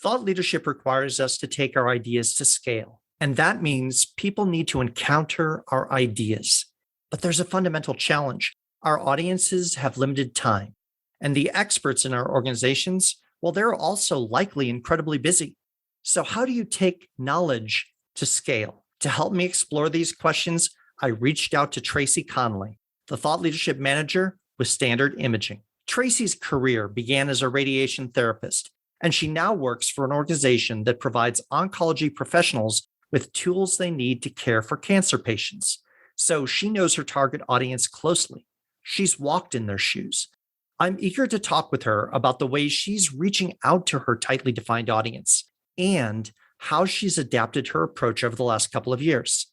Thought leadership requires us to take our ideas to scale. And that means people need to encounter our ideas. But there's a fundamental challenge. Our audiences have limited time. And the experts in our organizations, well, they're also likely incredibly busy. So, how do you take knowledge to scale? To help me explore these questions, I reached out to Traci Conley, the thought leadership manager with Standard Imaging. Traci's career began as a radiation therapist, and she now works for an organization that provides oncology professionals with tools they need to care for cancer patients. So she knows her target audience closely. She's walked in their shoes. I'm eager to talk with her about the ways she's reaching out to her tightly defined audience and how she's adapted her approach over the last couple of years.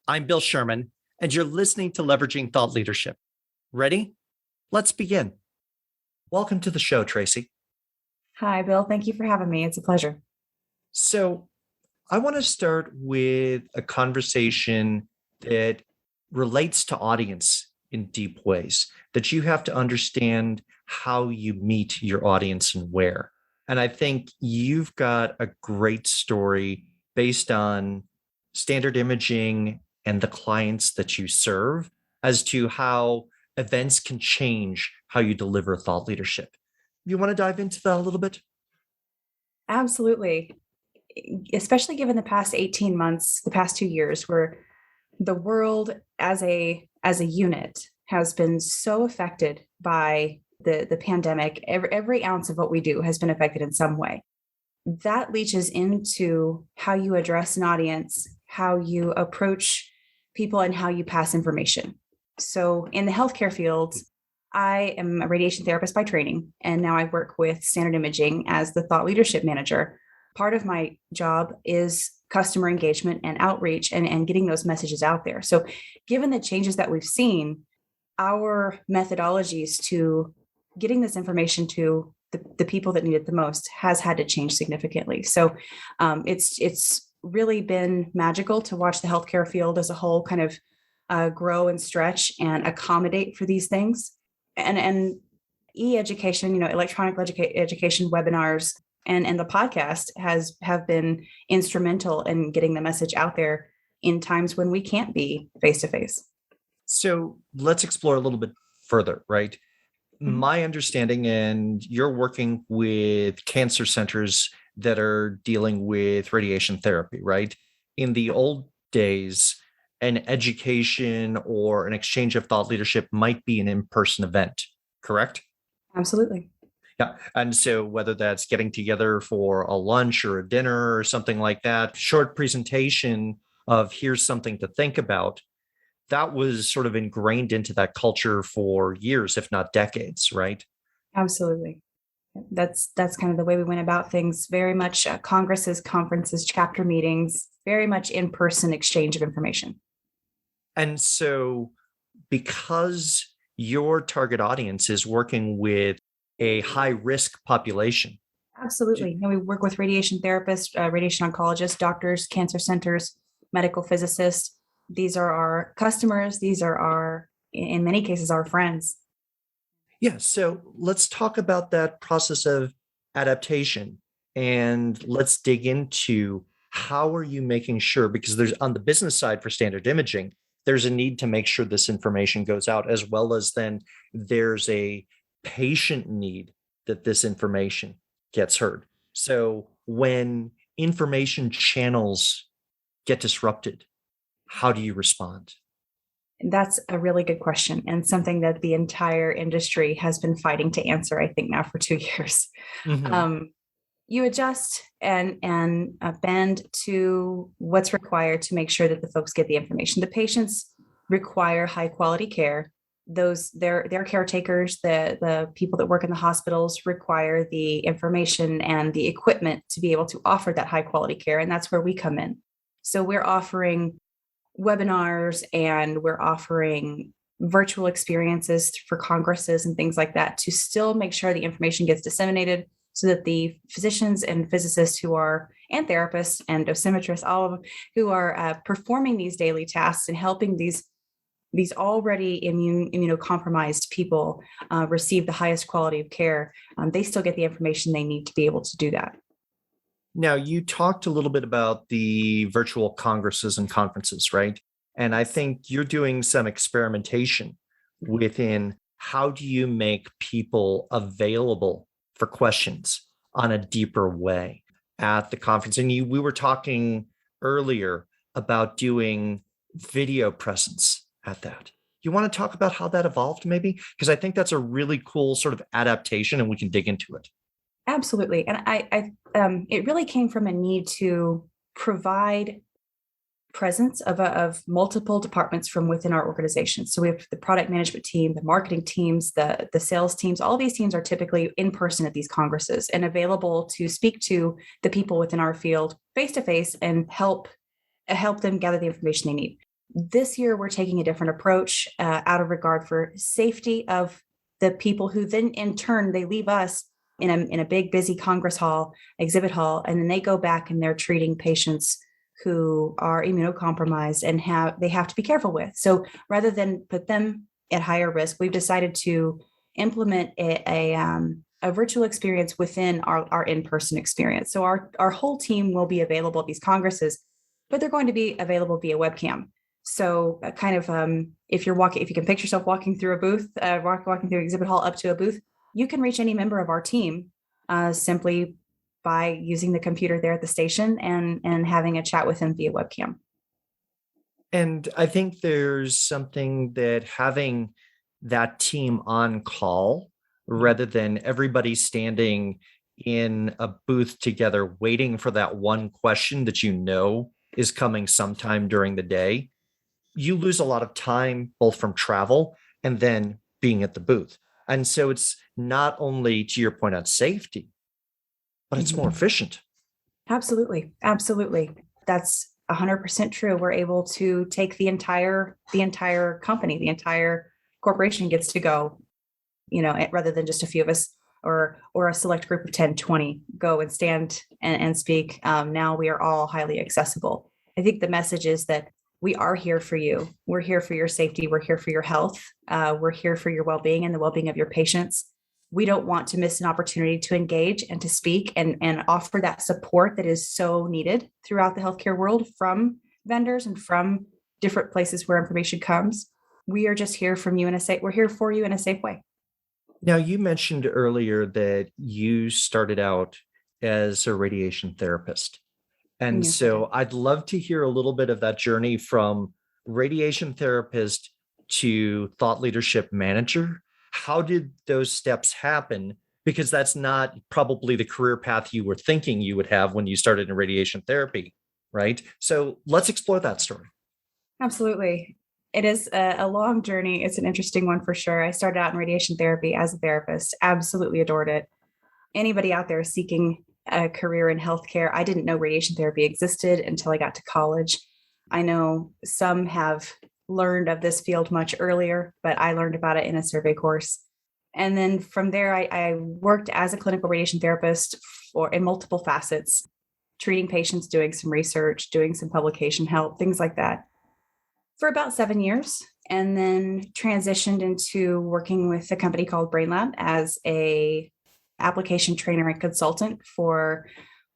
I'm Bill Sherman, and you're listening to Leveraging Thought Leadership. Ready? Let's begin. Welcome to the show, Traci. Hi, Bill. Thank you for having me. It's a pleasure. So, I want to start with a conversation that relates to audience in deep ways, that you have to understand how you meet your audience and where. And I think you've got a great story based on Standard Imaging and the clients that you serve as to how events can change how you deliver thought leadership. You want to dive into that a little bit? Absolutely. Especially given the past 18 months, the past 2 years, where the world as a unit has been so affected by the pandemic. Every ounce of what we do has been affected in some way. That leaches into how you address an audience, how you approach people, and how you pass information. So in the healthcare field, I am a radiation therapist by training, and now I work with Standard Imaging as the thought leadership manager. Part of my job is customer engagement and outreach and getting those messages out there. So given the changes that we've seen, our methodologies to getting this information to the people that need it the most has had to change significantly. So it's really been magical to watch the healthcare field as a whole kind of grow and stretch and accommodate for these things. And e-education, electronic education webinars and the podcast have been instrumental in getting the message out there in times when we can't be face to face. So let's explore a little bit further, right? Mm-hmm. My understanding, and you're working with cancer centers that are dealing with radiation therapy, right? In the old days, an education or an exchange of thought leadership might be an in-person event, correct? Absolutely. Yeah. And so whether that's getting together for a lunch or a dinner or something like that, short presentation of here's something to think about, that was sort of ingrained into that culture for years, if not decades, right? Absolutely. That's kind of the way we went about things. Very much congresses, conferences, chapter meetings, very much in-person exchange of information. And so because your target audience is working with a high-risk population. Absolutely. We work with radiation therapists, radiation oncologists, doctors, cancer centers, medical physicists. These are our customers. These are in many cases, our friends. Yeah. So let's talk about that process of adaptation, and let's dig into how are you making sure, because there's on the business side for Standard Imaging, there's a need to make sure this information goes out, as well as then there's a patient need that this information gets heard. So when information channels get disrupted, how do you respond? That's a really good question, and something that the entire industry has been fighting to answer, I think, now for 2 years. Mm-hmm. You adjust and bend to what's required to make sure that the folks get the information. The patients require high quality care. Their caretakers, the people that work in the hospitals require the information and the equipment to be able to offer that high quality care. And that's where we come in. So we're offering webinars and we're offering virtual experiences for congresses and things like that to still make sure the information gets disseminated so that the physicians and physicists and therapists and dosimetrists, all of them who are performing these daily tasks and helping these already immunocompromised people receive the highest quality of care, they still get the information they need to be able to do that. Now, you talked a little bit about the virtual congresses and conferences, right? And I think you're doing some experimentation within how do you make people available for questions on a deeper way at the conference. And we were talking earlier about doing video presence at that. You want to talk about how that evolved, maybe? Because I think that's a really cool sort of adaptation, and we can dig into it. Absolutely. And it really came from a need to provide presence of multiple departments from within our organization. So we have the product management team, the marketing teams, the sales teams. All these teams are typically in person at these congresses and available to speak to the people within our field face to face and help them gather the information they need. This year, we're taking a different approach out of regard for safety of the people who then in turn, they leave us in a big, busy Congress hall, exhibit hall, and then they go back and they're treating patients who are immunocompromised and they have to be careful with. So rather than put them at higher risk, we've decided to implement a virtual experience within our in-person experience. So our whole team will be available at these congresses, but they're going to be available via webcam. So if you can picture yourself walking through a booth, walking through an exhibit hall up to a booth, you can reach any member of our team simply by using the computer there at the station and having a chat with them via webcam. And I think there's something that having that team on call rather than everybody standing in a booth together waiting for that one question that you know is coming sometime during the day, you lose a lot of time both from travel and then being at the booth. And so it's not only, to your point, on safety, but it's more efficient. Absolutely. Absolutely. That's 100% true. We're able to take the entire company, the entire corporation gets to go, rather than just a few of us or a select group of 10, 20 go and stand and speak. Now we are all highly accessible. I think the message is that we are here for you. We're here for your safety. We're here for your health. We're here for your well-being and the well-being of your patients. We don't want to miss an opportunity to engage and to speak and offer that support that is so needed throughout the healthcare world from vendors and from different places where information comes. We are just here we're here for you in a safe way. Now, you mentioned earlier that you started out as a radiation therapist. And Yes, so I'd love to hear a little bit of that journey from radiation therapist to thought leadership manager. How did those steps happen? Because that's not probably the career path you were thinking you would have when you started in radiation therapy, right? So let's explore that story. Absolutely. It is a long journey. It's an interesting one for sure. I started out in radiation therapy as a therapist, absolutely adored it. Anybody out there seeking a career in healthcare, I didn't know radiation therapy existed until I got to college. I know some have learned of this field much earlier, but I learned about it in a survey course. And then from there, I worked as a clinical radiation therapist in multiple facets, treating patients, doing some research, doing some publication help, things like that, for about 7 years, and then transitioned into working with a company called BrainLab as a application trainer and consultant for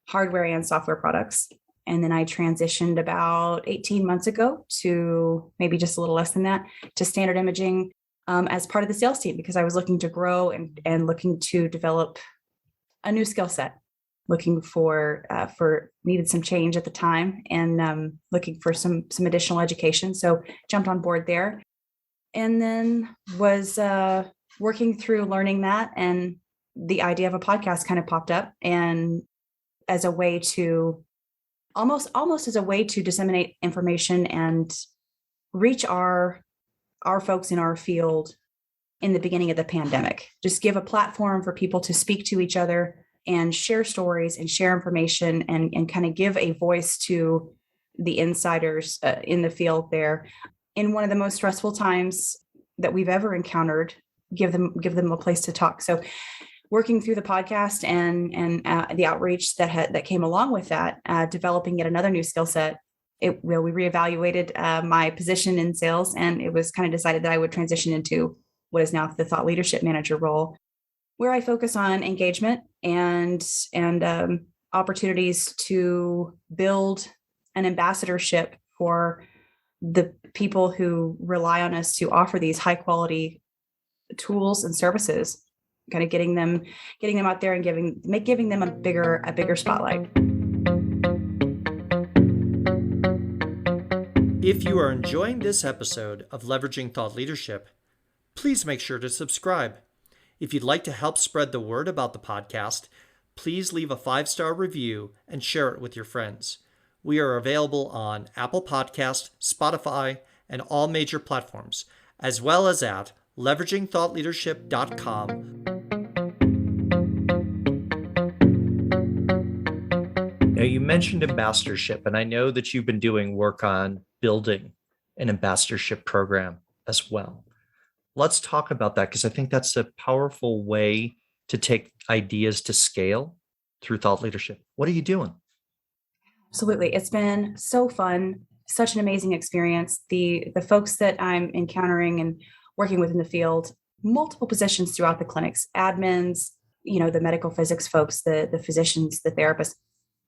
hardware and software products. And then I transitioned about 18 months ago to maybe just a little less than that to Standard Imaging as part of the sales team, because I was looking to grow and looking to develop a new skill set, looking for needed some change at the time and looking for some additional education. So jumped on board there and then was working through learning that, and the idea of a podcast kind of popped up, and as a way to almost as a way to disseminate information and reach our folks in our field in the beginning of the pandemic, just give a platform for people to speak to each other and share stories and share information and kind of give a voice to the insiders in the field there in one of the most stressful times that we've ever encountered, give them a place to talk. So working through the podcast and the outreach that came along with that, developing yet another new skill set, we reevaluated my position in sales, and it was kind of decided that I would transition into what is now the thought leadership manager role, where I focus on engagement and opportunities to build an ambassadorship for the people who rely on us to offer these high quality tools and services, kind of getting them out there and giving them a bigger spotlight. If you are enjoying this episode of Leveraging Thought Leadership, please make sure to subscribe. If you'd like to help spread the word about the podcast, please leave a 5-star review and share it with your friends. We are available on Apple Podcast, Spotify, and all major platforms, as well as at leveragingthoughtleadership.com. Now, you mentioned ambassadorship, and I know that you've been doing work on building an ambassadorship program as well. Let's talk about that, because I think that's a powerful way to take ideas to scale through thought leadership. What are you doing? Absolutely. It's been so fun, such an amazing experience. The folks that I'm encountering and working with in the field, multiple positions throughout the clinics, admins, the medical physics folks, the physicians, the therapists,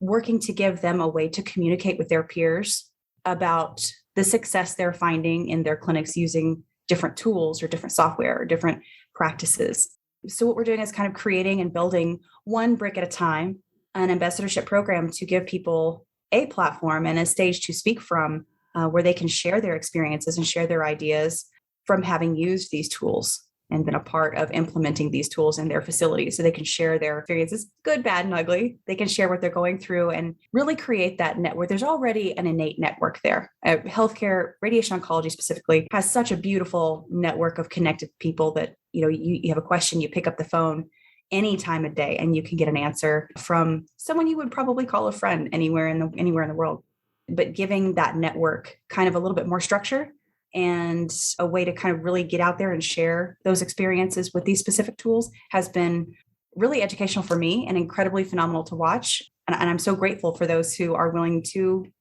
working to give them a way to communicate with their peers about the success they're finding in their clinics using different tools or different software or different practices. So what we're doing is kind of creating and building one brick at a time, an ambassadorship program to give people a platform and a stage to speak from, where they can share their experiences and share their ideas from having used these tools and been a part of implementing these tools in their facilities. So they can share their experiences, good, bad, and ugly. They can share what they're going through and really create that network. There's already an innate network there. Healthcare, radiation oncology specifically, has such a beautiful network of connected people that, you have a question, you pick up the phone any time of day and you can get an answer from someone you would probably call a friend anywhere in the world. But giving that network kind of a little bit more structure and a way to kind of really get out there and share those experiences with these specific tools has been really educational for me and incredibly phenomenal to watch. And I'm so grateful for those who are willing to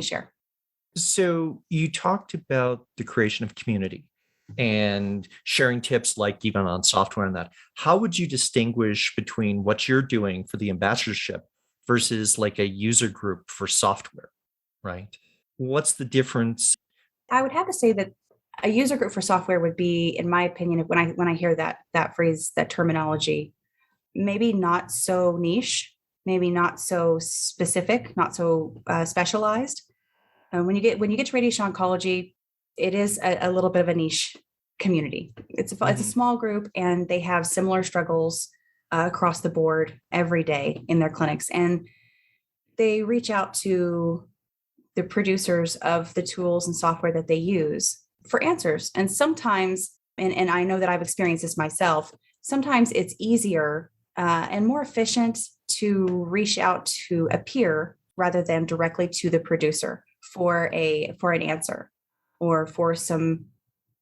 share. So you talked about the creation of community and sharing tips, like even on software and that. How would you distinguish between what you're doing for the ambassadorship versus like a user group for software, right? What's the difference? I would have to say that a user group for software would be, in my opinion, when I hear that phrase, that terminology, maybe not so niche, maybe not so specific, not so specialized. When you get to radiation oncology, it is a little bit of a niche community. It's a small group, and they have similar struggles across the board every day in their clinics, and they reach out to the producers of the tools and software that they use for answers. And sometimes, and I know that I've experienced this myself, sometimes it's easier and more efficient to reach out to a peer rather than directly to the producer for an answer or for some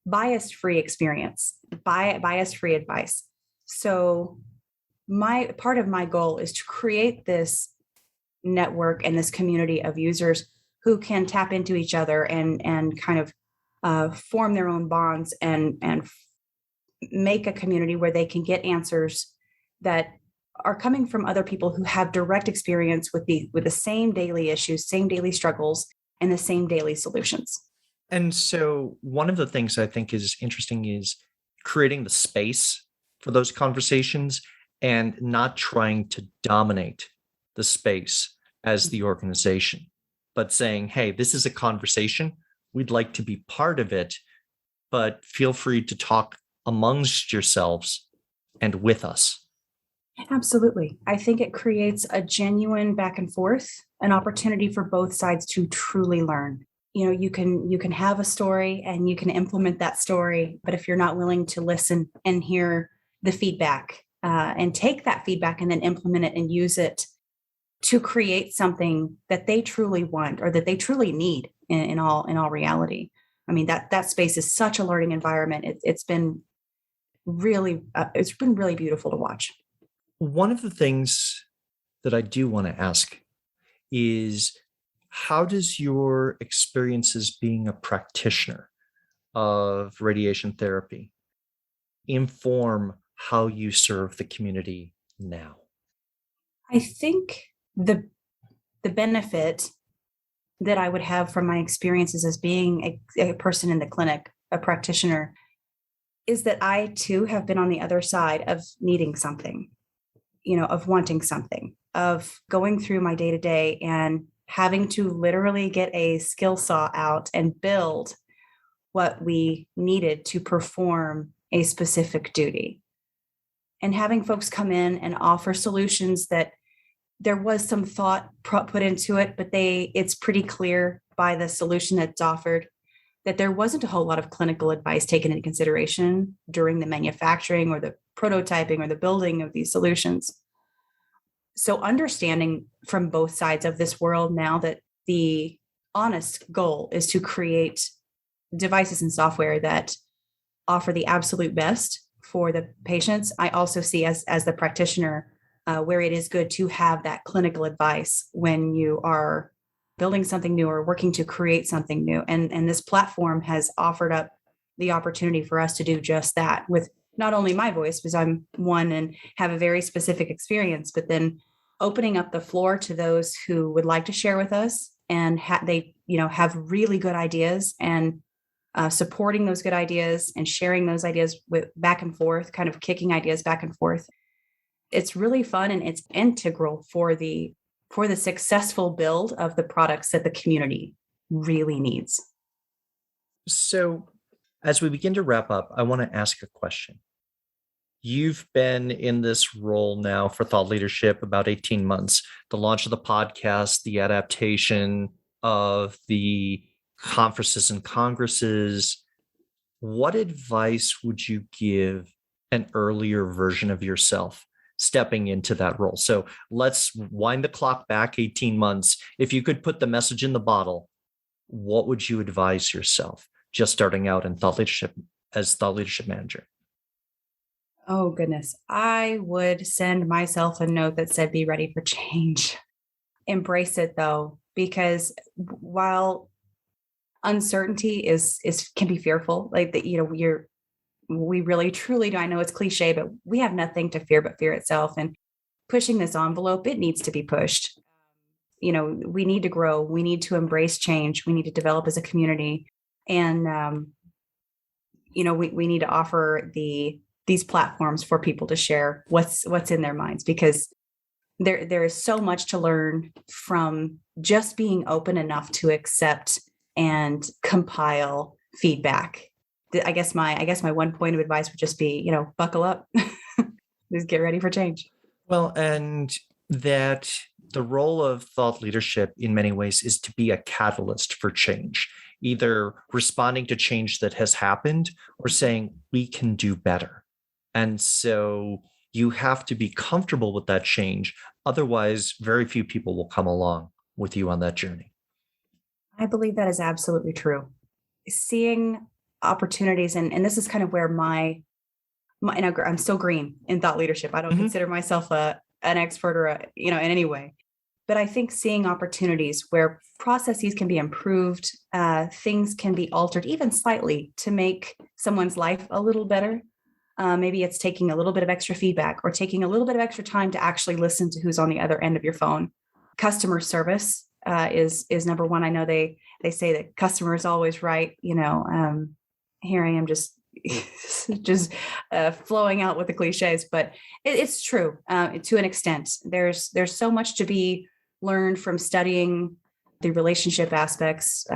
bias-free experience, bias-free advice. So part of my goal is to create this network and this community of users who can tap into each other and kind of form their own bonds and make a community where they can get answers that are coming from other people who have direct experience with the same daily issues, same daily struggles, and the same daily solutions. And so one of the things I think is interesting is creating the space for those conversations and not trying to dominate the space as the organization, but saying, hey, this is a conversation. We'd like to be part of it, but feel free to talk amongst yourselves and with us. Absolutely. I think it creates a genuine back and forth, an opportunity for both sides to truly learn. You can have a story and you can implement that story, but if you're not willing to listen and hear the feedback and take that feedback and then implement it and use it to create something that they truly want or that they truly need in all reality. I mean, that space is such a learning environment. It's been really beautiful to watch. One of the things that I do want to ask is, how does your experiences being a practitioner of radiation therapy inform how you serve the community now? I think the the benefit that I would have from my experiences as being a person in the clinic, a practitioner, is that I too have been on the other side of needing something, of wanting something, of going through my day to day and having to literally get a skill saw out and build what we needed to perform a specific duty. And having folks come in and offer solutions that there was some thought put into it, but it's pretty clear by the solution that's offered that there wasn't a whole lot of clinical advice taken into consideration during the manufacturing or the prototyping or the building of these solutions. So understanding from both sides of this world now that the honest goal is to create devices and software that offer the absolute best for the patients, I also see as the practitioner where it is good to have that clinical advice when you are building something new or working to create something new. And this platform has offered up the opportunity for us to do just that with not only my voice, because I'm one and have a very specific experience, but then opening up the floor to those who would like to share with us and they have really good ideas and supporting those good ideas and sharing those ideas with back and forth, kind of kicking ideas back and forth. It's really fun and it's integral for the successful build of the products that the community really needs. So, as we begin to wrap up, I want to ask a question. You've been in this role now for thought leadership about 18 months. The launch of the podcast, the adaptation of the conferences and congresses. What advice would you give an earlier version of yourself stepping into that role? So let's wind the clock back 18 months. If you could put the message in the bottle, what would you advise yourself just starting out in thought leadership as thought leadership manager? Oh, goodness. I would send myself a note that said, be ready for change. Embrace it, though, because while uncertainty is can be fearful, like that, we really truly do. I know it's cliche, but we have nothing to fear but fear itself. And pushing this envelope, it needs to be pushed. We need to grow. We need to embrace change. We need to develop as a community. And, we need to offer these platforms for people to share what's in their minds, because there is so much to learn from just being open enough to accept and compile feedback. I guess my one point of advice would just be, buckle up, just get ready for change. Well, and that the role of thought leadership in many ways is to be a catalyst for change, either responding to change that has happened or saying we can do better. And so you have to be comfortable with that change. Otherwise, very few people will come along with you on that journey. I believe that is absolutely true. Seeing opportunities, and this is kind of where and I'm still green in thought leadership. I don't consider myself an expert or in any way, but I think seeing opportunities where processes can be improved, things can be altered even slightly to make someone's life a little better. Maybe it's taking a little bit of extra feedback or taking a little bit of extra time to actually listen to who's on the other end of your phone. Customer service is number one. I know they say that customer is always right. Here I am just flowing out with the cliches, but it's true to an extent. There's so much to be learned from studying the relationship aspects,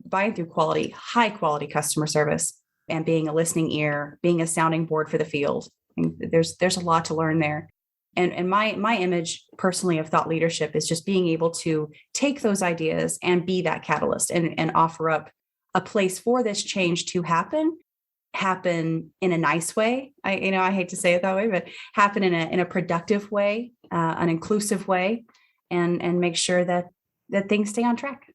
buying through high quality customer service, and being a listening ear, being a sounding board for the field. There's a lot to learn there. And my image personally of thought leadership is just being able to take those ideas and be that catalyst and offer up a place for this change to happen in a nice way. I hate to say it that way, but happen in a productive way, an inclusive way, and make sure that things stay on track.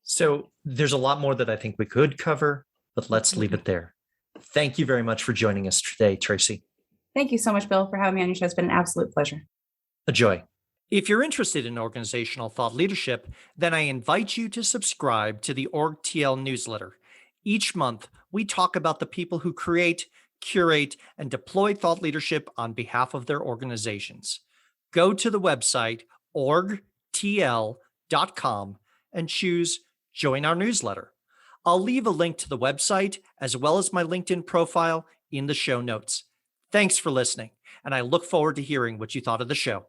So there's a lot more that I think we could cover, but let's leave it there. Thank you very much for joining us today, Traci. Thank you so much, Bill, for having me on your show. It's been an absolute pleasure. A joy. If you're interested in organizational thought leadership, then I invite you to subscribe to the OrgTL newsletter. Each month, we talk about the people who create, curate, and deploy thought leadership on behalf of their organizations. go to the website orgtl.com and choose Join Our Newsletter. I'll leave a link to the website as well as my LinkedIn profile in the show notes. Thanks for listening, and I look forward to hearing what you thought of the show.